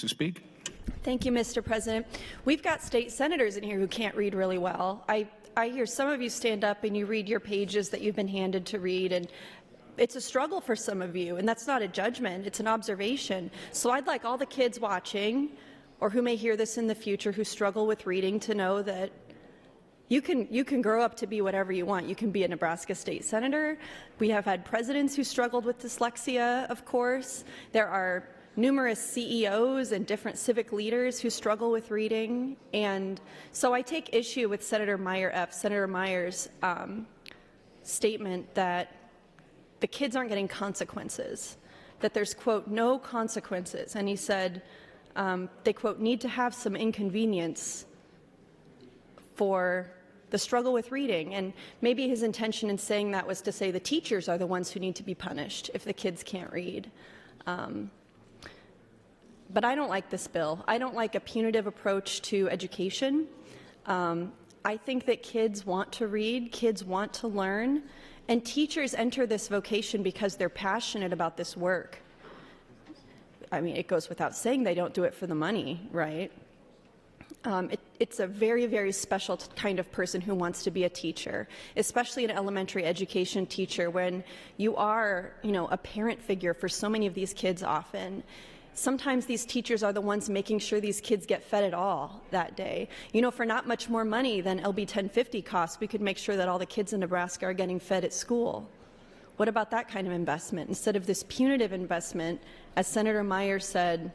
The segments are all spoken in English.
to speak. Thank you, Mr. President. We've got state senators in here who can't read really well. I hear some of you stand up and you read your pages that you've been handed to read, and it's a struggle for some of you, and that's not a judgment, it's an observation. So I'd like all the kids watching, or who may hear this in the future, who struggle with reading, to know that you can grow up to be whatever you want. You can be a Nebraska state senator. We have had presidents who struggled with dyslexia, of course. There are numerous CEOs and different civic leaders who struggle with reading. And so I take issue with Senator Meyer's statement that the kids aren't getting consequences, that there's, quote, no consequences. And he said they, quote, need to have some inconvenience for the struggle with reading. And maybe his intention in saying that was to say the teachers are the ones who need to be punished if the kids can't read. But I don't like this bill. I don't like a punitive approach to education. I think that kids want to read, kids want to learn, and teachers enter this vocation because they're passionate about this work. I mean, it goes without saying they don't do it for the money, right? It's a very, very special kind of person who wants to be a teacher, especially an elementary education teacher, when you are, a parent figure for so many of these kids often. Sometimes these teachers are the ones making sure these kids get fed at all that day. For not much more money than LB 1050 costs, we could make sure that all the kids in Nebraska are getting fed at school. What about that kind of investment? Instead of this punitive investment, as Senator Meyer said,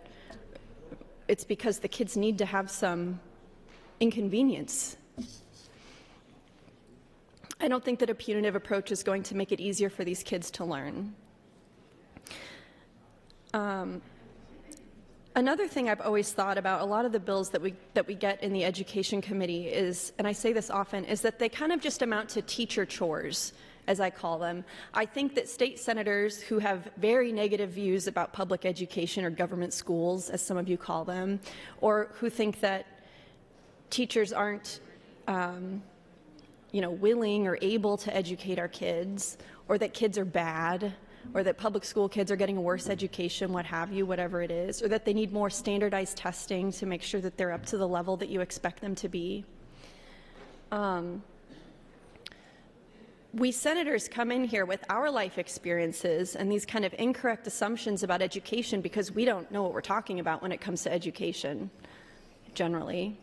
it's because the kids need to have some inconvenience. I don't think that a punitive approach is going to make it easier for these kids to learn. Another thing I've always thought about a lot of the bills that we get in the Education Committee is, and I say this often, is that they kind of just amount to teacher chores, as I call them. I think that state senators who have very negative views about public education or government schools, as some of you call them, or who think that teachers aren't willing or able to educate our kids, or that kids are bad, or that public school kids are getting a worse education, what have you, whatever it is, or that they need more standardized testing to make sure that they're up to the level that you expect them to be. We senators come in here with our life experiences and these kind of incorrect assumptions about education because we don't know what we're talking about when it comes to education, generally.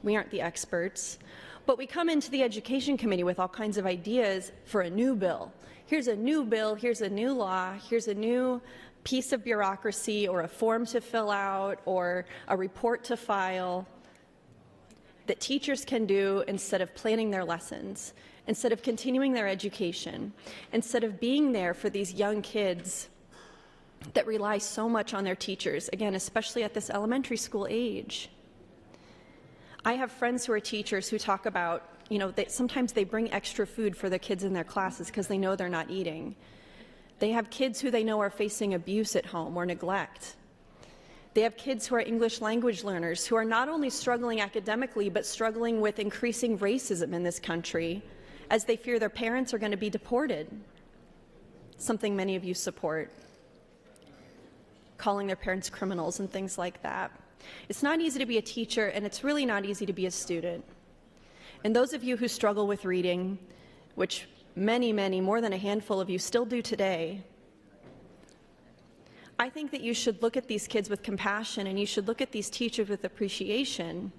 We aren't the experts. But we come into the Education Committee with all kinds of ideas for a new bill. Here's a new bill, here's a new law, here's a new piece of bureaucracy or a form to fill out or a report to file that teachers can do instead of planning their lessons, instead of continuing their education, instead of being there for these young kids that rely so much on their teachers, again, especially at this elementary school age. I have friends who are teachers who talk about, sometimes they bring extra food for the kids in their classes because they know they're not eating. They have kids who they know are facing abuse at home or neglect. They have kids who are English language learners who are not only struggling academically but struggling with increasing racism in this country as they fear their parents are going to be deported, something many of you support, calling their parents criminals and things like that. It's not easy to be a teacher, and it's really not easy to be a student. And those of you who struggle with reading, which many, more than a handful of you still do today, I think that you should look at these kids with compassion, and you should look at these teachers with appreciation,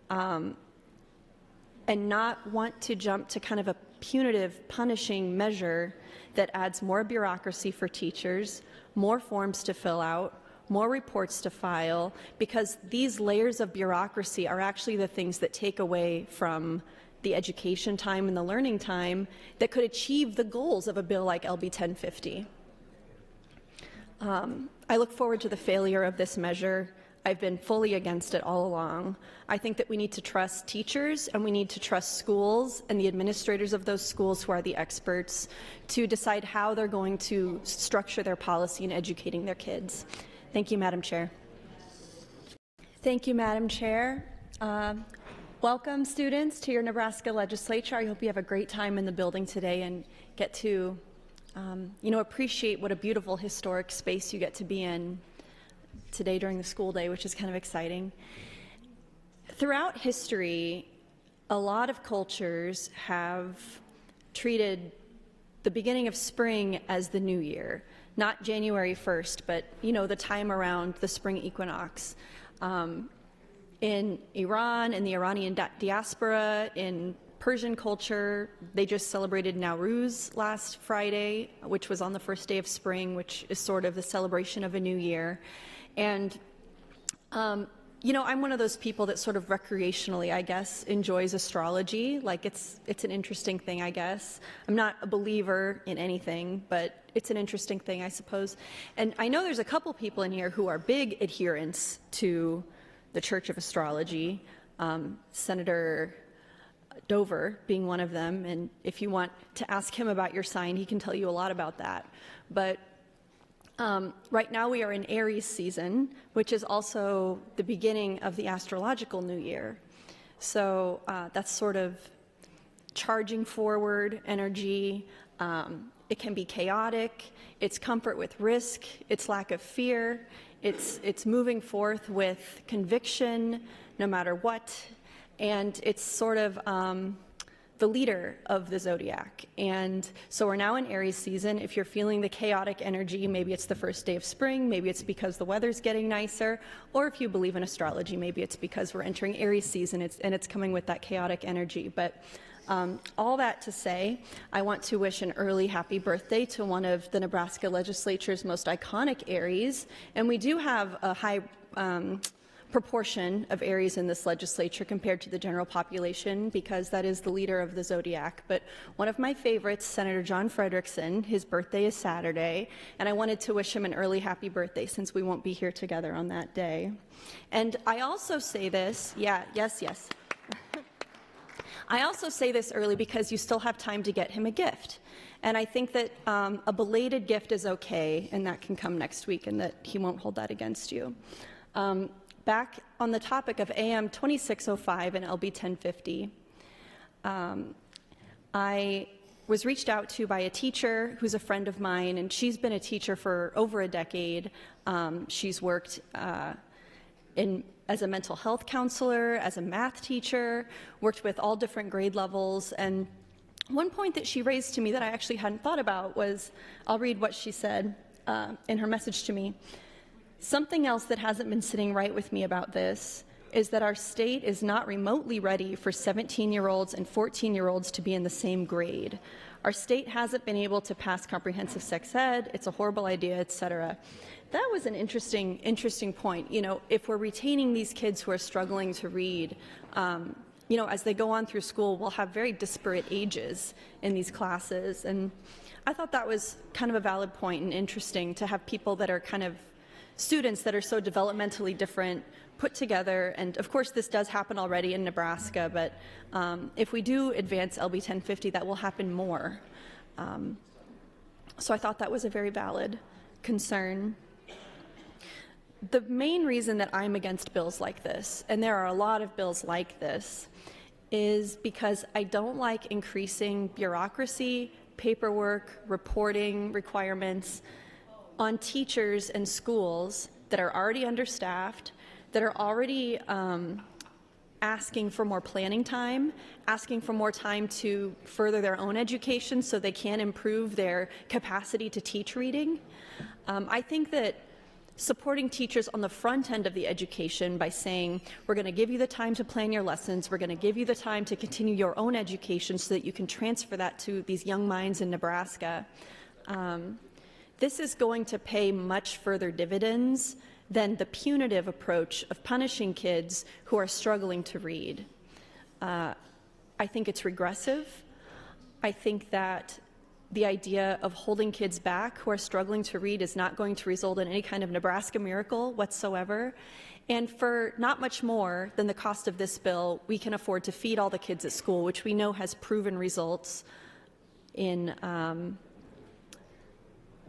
and not want to jump to kind of a punitive, punishing measure that adds more bureaucracy for teachers, more forms to fill out, more reports to file, because these layers of bureaucracy are actually the things that take away from the education time and the learning time that could achieve the goals of a bill like LB 1050. I look forward to the failure of this measure. I've been fully against it all along. I think that we need to trust teachers and we need to trust schools and the administrators of those schools who are the experts to decide how they're going to structure their policy in educating their kids. Thank you, Madam Chair. Thank you, Madam Chair. Welcome, students, to your Nebraska legislature. I hope you have a great time in the building today and get to, appreciate what a beautiful historic space you get to be in. today during the school day, which is kind of exciting. Throughout history, a lot of cultures have treated the beginning of spring as the new year, not January 1st, but the time around the spring equinox. In Iran, in the Iranian diaspora, in Persian culture, they just celebrated Nowruz last Friday, which was on the first day of spring, which is sort of the celebration of a new year. And I'm one of those people that sort of recreationally, I guess, enjoys astrology. Like it's an interesting thing, I guess. I'm not a believer in anything, but it's an interesting thing, I suppose. And I know there's a couple people in here who are big adherents to the Church of Astrology, Senator Dover being one of them. And if you want to ask him about your sign, he can tell you a lot about that. But right now we are in Aries season, which is also the beginning of the astrological new year. So that's sort of charging forward energy. It can be chaotic. It's comfort with risk. It's lack of fear. It's moving forth with conviction, no matter what. And it's sort of the leader of the zodiac. And so we're now in Aries season. If you're feeling the chaotic energy, maybe it's the first day of spring, maybe it's because the weather's getting nicer, or if you believe in astrology, maybe it's because we're entering Aries season and it's coming with that chaotic energy. But all that to say, I want to wish an early happy birthday to one of the Nebraska legislature's most iconic Aries. And we do have a high proportion of Aries in this legislature compared to the general population because that is the leader of the zodiac. But one of my favorites, Senator John Frederickson, his birthday is Saturday, and I wanted to wish him an early happy birthday since we won't be here together on that day. And I also say this, yes. I also say this early because you still have time to get him a gift. And I think that a belated gift is okay, and that can come next week, and that he won't hold that against you. Back on the topic of AM 2605 and LB 1050, I was reached out to by a teacher who's a friend of mine, and she's been a teacher for over a decade. She's worked as a mental health counselor, as a math teacher, worked with all different grade levels. And one point that she raised to me that I actually hadn't thought about was, I'll read what she said in her message to me. Something else that hasn't been sitting right with me about this is that our state is not remotely ready for 17-year-olds and 14-year-olds to be in the same grade. Our state hasn't been able to pass comprehensive sex ed. It's a horrible idea, etc. That was an interesting point. If we're retaining these kids who are struggling to read, as they go on through school, we'll have very disparate ages in these classes. And I thought that was kind of a valid point and interesting to have people that are kind of students that are so developmentally different put together. And of course this does happen already in Nebraska, but if we do advance LB 1050, that will happen more. So I thought that was a very valid concern. The main reason that I'm against bills like this, and there are a lot of bills like this, is because I don't like increasing bureaucracy, paperwork, reporting requirements on teachers and schools that are already understaffed, that are already asking for more planning time, asking for more time to further their own education so they can improve their capacity to teach reading. I think that supporting teachers on the front end of the education by saying, we're going to give you the time to plan your lessons, we're going to give you the time to continue your own education so that you can transfer that to these young minds in Nebraska. This is going to pay much further dividends than the punitive approach of punishing kids who are struggling to read. I think it's regressive. I think that the idea of holding kids back who are struggling to read is not going to result in any kind of Nebraska miracle whatsoever. And for not much more than the cost of this bill, we can afford to feed all the kids at school, which we know has proven results in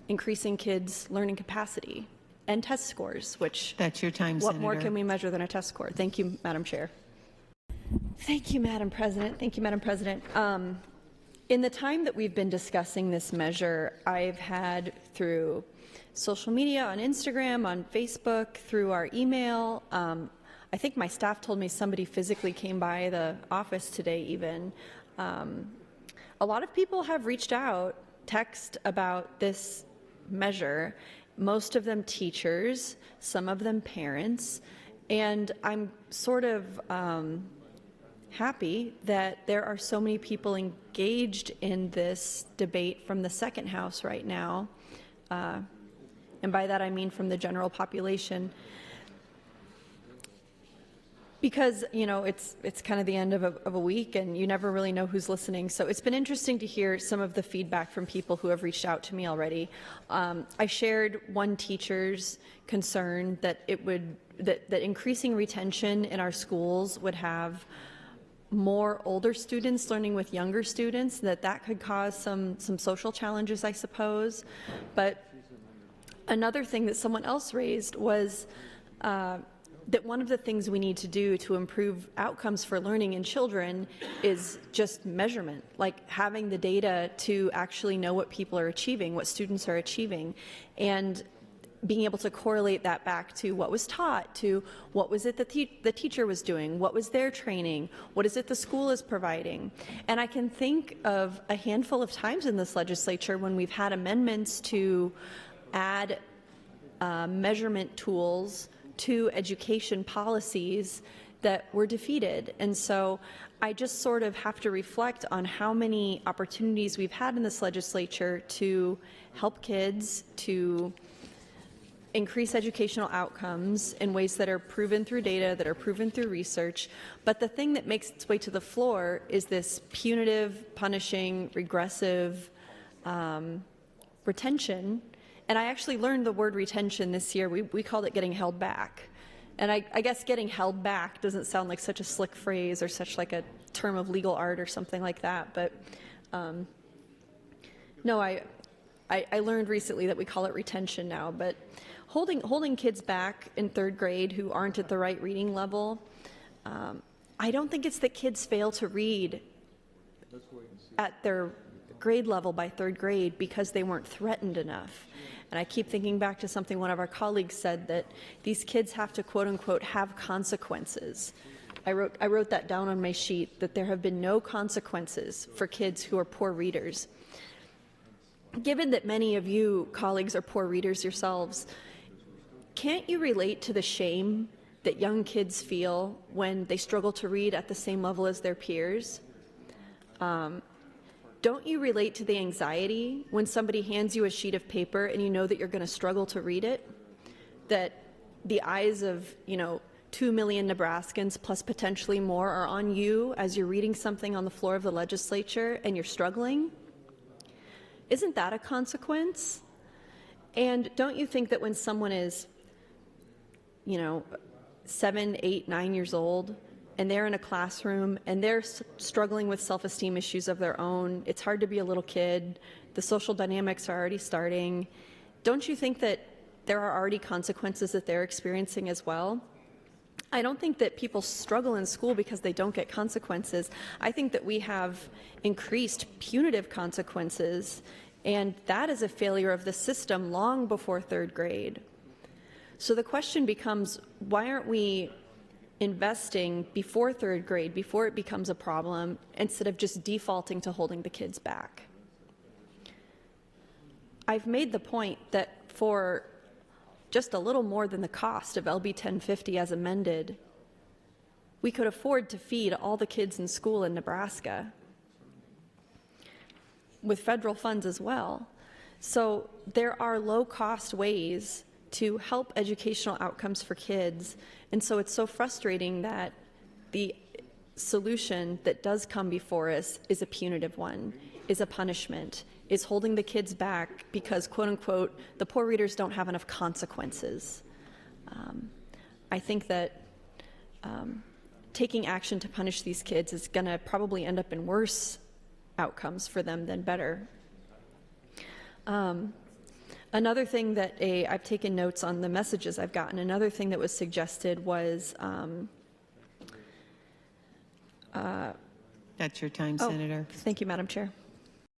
increasing kids' learning capacity and test scores, which... That's your time, What Senator. more can we measure than a test score? Thank you, Madam Chair. Thank you, Madam President. Thank you, Madam President. In the time that we've been discussing this measure, I've had, through social media, on Instagram, on Facebook, through our email. I think my staff told me somebody physically came by the office today even. A lot of people have reached out, text about this measure, most of them teachers, some of them parents, and I'm sort of happy that there are so many people engaged in this debate from the second house right now, and by that I mean from the general population. Because, you know, it's kind of the end of a week and you never really know who's listening. So it's been interesting to hear some of the feedback from people who have reached out to me already. I shared one teacher's concern that that increasing retention in our schools would have more older students learning with younger students, that could cause some social challenges, I suppose. But another thing that someone else raised was that one of the things we need to do to improve outcomes for learning in children is just measurement, like having the data to actually know what people are achieving, what students are achieving, and being able to correlate that back to what was taught, to what was it that the teacher was doing, what was their training, what is it the school is providing. And I can think of a handful of times in this legislature when we've had amendments to add measurement tools to education policies that were defeated. And so I just sort of have to reflect on how many opportunities we've had in this legislature to help kids, to increase educational outcomes in ways that are proven through data, that are proven through research. But the thing that makes its way to the floor is this punitive, punishing, regressive retention. And I actually learned the word retention this year. We called it getting held back. And I guess getting held back doesn't sound like such a slick phrase or such like a term of legal art or something like that. But no, I learned recently that we call it retention now. But holding kids back in third grade who aren't at the right reading level, I don't think it's that kids fail to read at their grade level by third grade because they weren't threatened enough. And I keep thinking back to something one of our colleagues said, that these kids have to, quote unquote, have consequences. I wrote that down on my sheet, that there have been no consequences for kids who are poor readers. Given that many of you colleagues are poor readers yourselves, can't you relate to the shame that young kids feel when they struggle to read at the same level as their peers? Don't you relate to the anxiety when somebody hands you a sheet of paper and you know that you're going to struggle to read it? That the eyes of, 2 million Nebraskans plus potentially more are on you as you're reading something on the floor of the legislature and you're struggling? Isn't that a consequence? And don't you think that when someone is, 7, 8, 9 years old, and they're in a classroom and they're struggling with self-esteem issues of their own, it's hard to be a little kid, the social dynamics are already starting, don't you think that there are already consequences that they're experiencing as well? I don't think that people struggle in school because they don't get consequences. I think that we have increased punitive consequences, and that is a failure of the system long before third grade. So the question becomes, why aren't we investing before third grade, before it becomes a problem, instead of just defaulting to holding the kids back? I've made the point that for just a little more than the cost of LB 1050 as amended, we could afford to feed all the kids in school in Nebraska with federal funds as well. So there are low-cost ways to help educational outcomes for kids. And so it's so frustrating that the solution that does come before us is a punitive one, is a punishment, is holding the kids back because, quote unquote, the poor readers don't have enough consequences. I think that taking action to punish these kids is going to probably end up in worse outcomes for them than better. Another thing that I've taken notes on the messages I've gotten. Another thing that was suggested was that's your time, Senator. Thank you, Madam Chair.